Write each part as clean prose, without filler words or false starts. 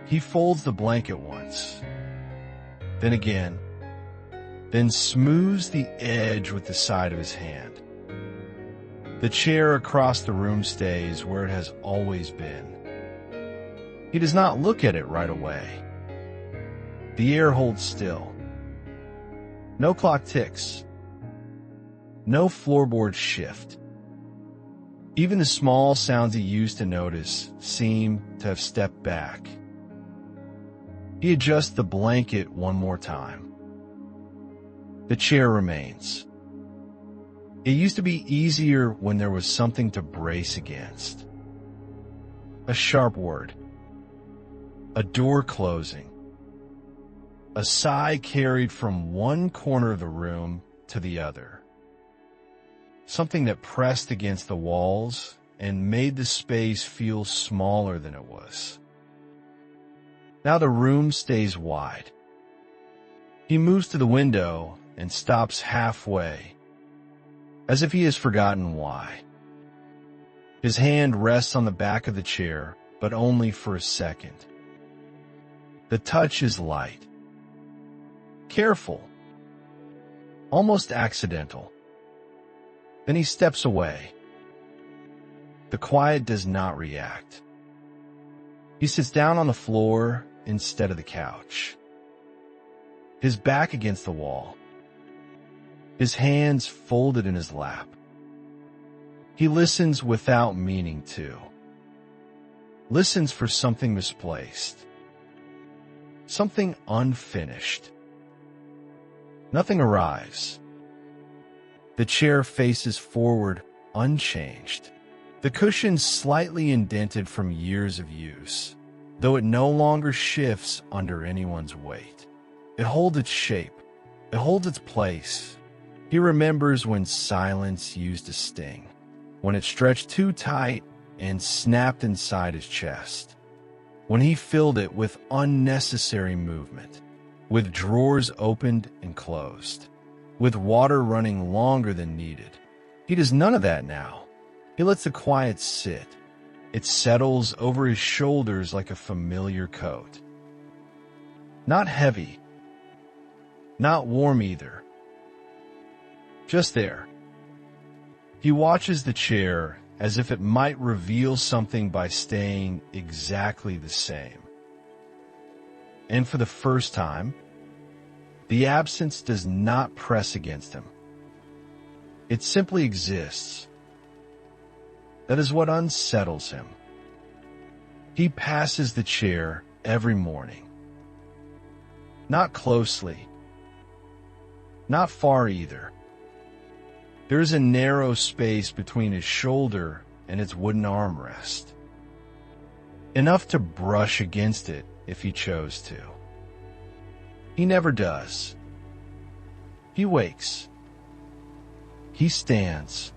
He folds the blanket once, then again, then smooths the edge with the side of his hand. The chair across the room stays where it has always been. He does not look at it right away. The air holds still. No clock ticks. No floorboards shift. Even the small sounds he used to notice seem to have stepped back. He adjusts the blanket one more time. The chair remains. It used to be easier when there was something to brace against. A sharp word. A door closing. A sigh carried from one corner of the room to the other. Something that pressed against the walls and made the space feel smaller than it was. Now the room stays wide. He moves to the window and stops halfway, as if he has forgotten why. His hand rests on the back of the chair, but only for a second. The touch is light, careful, almost accidental. Then he steps away. The quiet does not react. He sits down on the floor instead of the couch, his back against the wall, his hands folded in his lap. He listens without meaning to. Listens for something misplaced. Something unfinished. Nothing arrives. The chair faces forward, unchanged. The cushion slightly indented from years of use, though it no longer shifts under anyone's weight. It holds its shape. It holds its place. He remembers when silence used to sting, when it stretched too tight and snapped inside his chest, when he filled it with unnecessary movement, with drawers opened and closed, with water running longer than needed. He does none of that now. He lets the quiet sit. It settles over his shoulders like a familiar coat. Not heavy. Not warm either. Just there. He watches the chair as if it might reveal something by staying exactly the same. And for the first time, the absence does not press against him. It simply exists. That is what unsettles him. He passes the chair every morning. Not closely. Not far either. There is a narrow space between his shoulder and its wooden armrest. Enough to brush against it if he chose to. He never does. He wakes. He stands.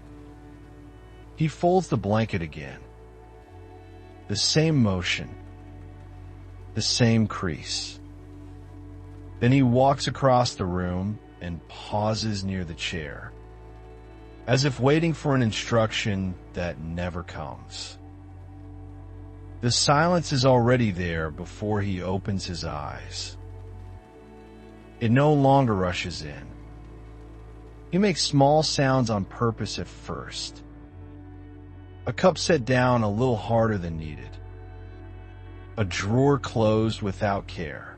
He folds the blanket again. The same motion. The same crease. Then he walks across the room and pauses near the chair, as if waiting for an instruction that never comes. The silence is already there before he opens his eyes. It no longer rushes in. He makes small sounds on purpose at first. A cup set down a little harder than needed. A drawer closed without care.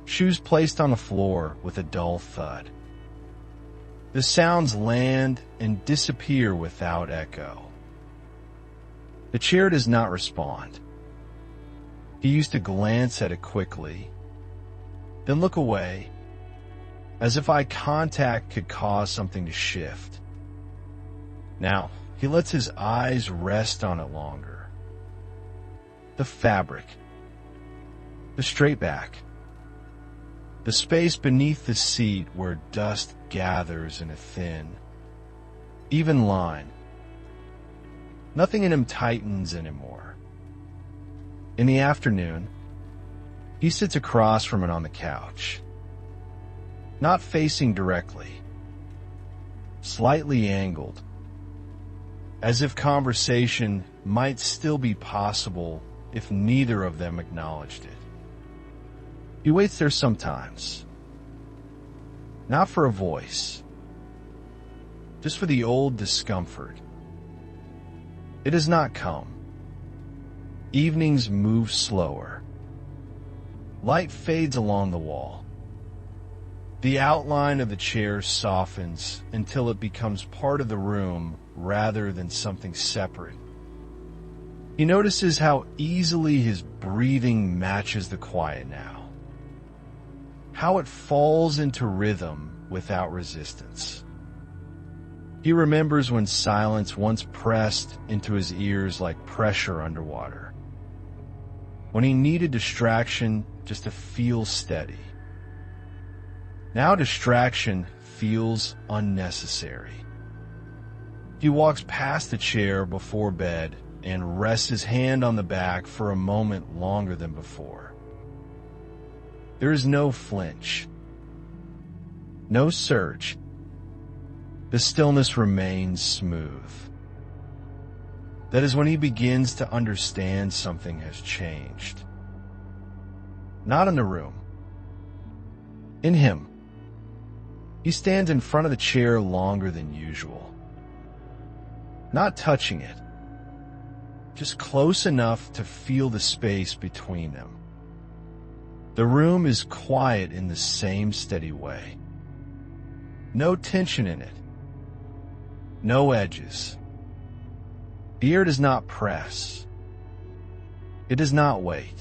Shoes placed on the floor with a dull thud. The sounds land and disappear without echo. The chair does not respond. He used to glance at it quickly, then look away, as if eye contact could cause something to shift. Now, he lets his eyes rest on it longer. The fabric. The straight back. The space beneath the seat where dust gathers in a thin, even line. Nothing in him tightens anymore. In the afternoon, he sits across from it on the couch, not facing directly, slightly angled, as if conversation might still be possible if neither of them acknowledged it. He waits there sometimes, not for a voice, just for the old discomfort. It does not come. Evenings move slower. Light fades along the wall. The outline of the chair softens until it becomes part of the room rather than something separate. He notices how easily his breathing matches the quiet now, how it falls into rhythm without resistance. He remembers when silence once pressed into his ears like pressure underwater, when he needed distraction just to feel steady. Now distraction feels unnecessary. He walks past the chair before bed and rests his hand on the back for a moment longer than before. There is no flinch, no surge. The stillness remains smooth. That is when he begins to understand something has changed. Not in the room, in him. He stands in front of the chair longer than usual, not touching it, just close enough to feel the space between them. The room is quiet in the same steady way. No tension in it, no edges. The air does not press. It does not wait.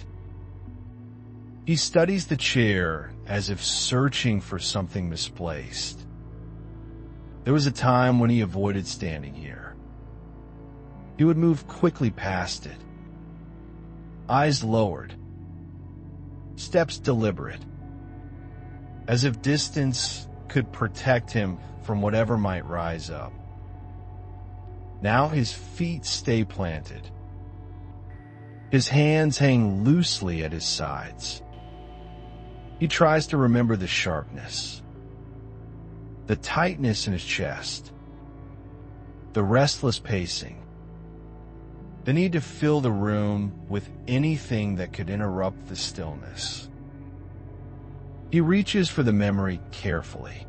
He studies the chair as if searching for something misplaced. There was a time when he avoided standing here. He would move quickly past it, eyes lowered, steps deliberate, as if distance could protect him from whatever might rise up. Now his feet stay planted. His hands hang loosely at his sides. He tries to remember the sharpness, the tightness in his chest, the restless pacing, the need to fill the room with anything that could interrupt the stillness. He reaches for the memory carefully.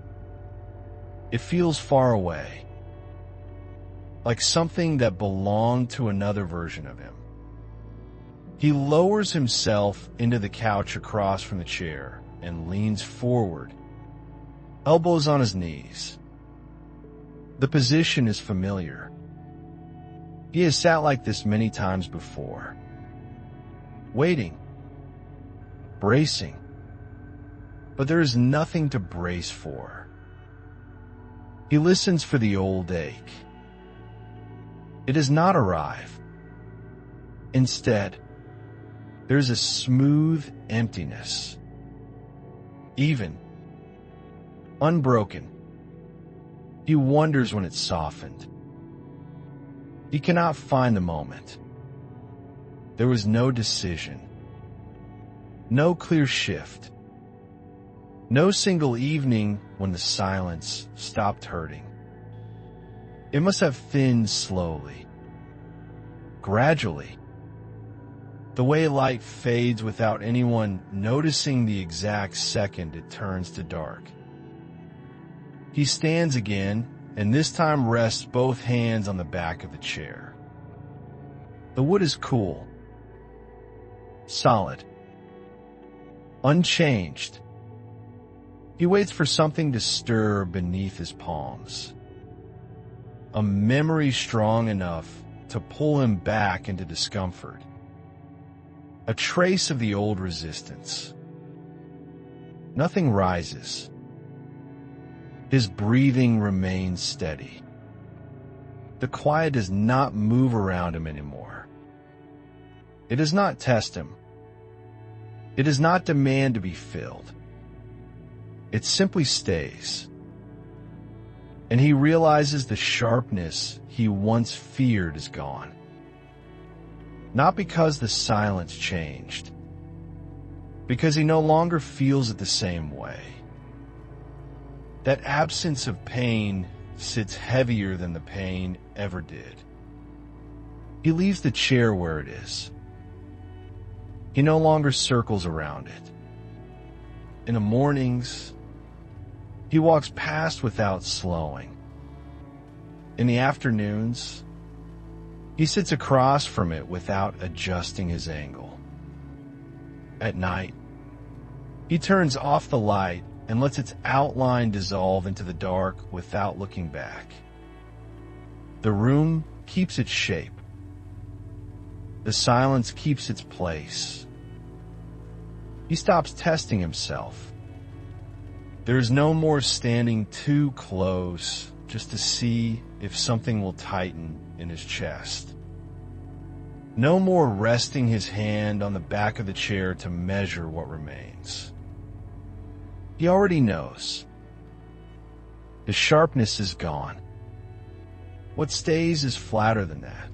It feels far away, like something that belonged to another version of him. He lowers himself into the couch across from the chair and leans forward, elbows on his knees. The position is familiar. He has sat like this many times before, waiting, bracing, but there is nothing to brace for. He listens for the old ache. It does not arrive. Instead, there is a smooth emptiness, even, unbroken. He wonders when it softened. He cannot find the moment. There was no decision, no clear shift, no single evening when the silence stopped hurting. It must have thinned slowly, gradually, the way light fades without anyone noticing the exact second it turns to dark. He stands again, and this time rests both hands on the back of the chair. The wood is cool, solid, unchanged. He waits for something to stir beneath his palms. A memory strong enough to pull him back into discomfort. A trace of the old resistance. Nothing rises. His breathing remains steady. The quiet does not move around him anymore. It does not test him. It does not demand to be filled. It simply stays. And he realizes the sharpness he once feared is gone. Not because the silence changed, because he no longer feels it the same way. That absence of pain sits heavier than the pain ever did. He leaves the chair where it is, He no longer circles around it. In the mornings, he walks past without slowing. In the afternoons, he sits across from it without adjusting his angle. At night, he turns off the light and lets its outline dissolve into the dark without looking back. The room keeps its shape. The silence keeps its place. He stops testing himself. There's no more standing too close just to see if something will tighten in his chest. No more resting his hand on the back of the chair to measure what remains. He already knows. The sharpness is gone. What stays is flatter than that.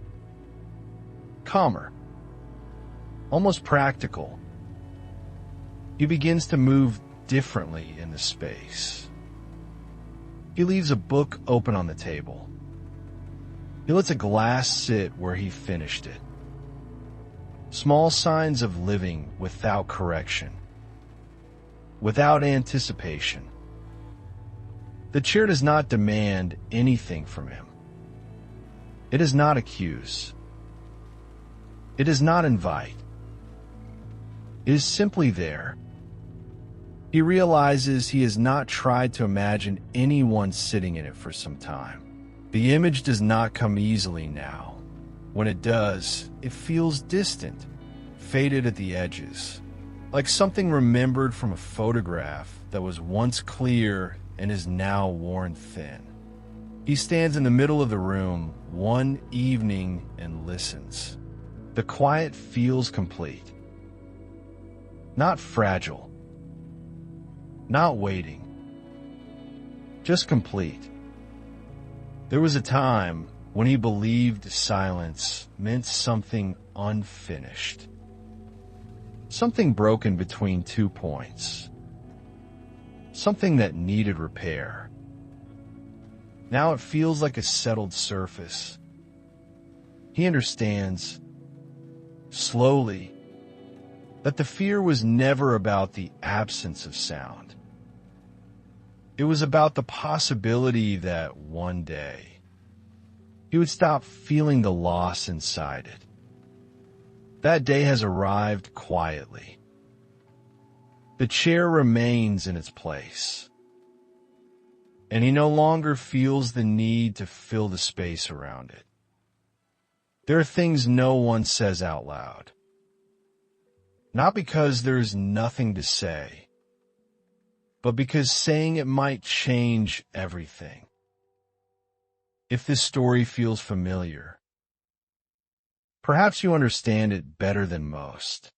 Calmer. Almost practical. He begins to move differently in the space. He leaves a book open on the table. He lets a glass sit where he finished it. Small signs of living without correction, without anticipation. The chair does not demand anything from him. It does not accuse. It does not invite. It is simply there. He realizes he has not tried to imagine anyone sitting in it for some time. The image does not come easily now. When it does, it feels distant, faded at the edges, like something remembered from a photograph that was once clear and is now worn thin. He stands in the middle of the room one evening and listens. The quiet feels complete. Not fragile. Not waiting. Just complete. There was a time when he believed silence meant something unfinished. Something broken between 2 points. Something that needed repair. Now it feels like a settled surface. He understands, slowly, that the fear was never about the absence of sound. It was about the possibility that one day he would stop feeling the loss inside it. That day has arrived quietly. The chair remains in its place, and he no longer feels the need to fill the space around it. There are things no one says out loud. Not because there's nothing to say, but because saying it might change everything. If this story feels familiar, perhaps you understand it better than most.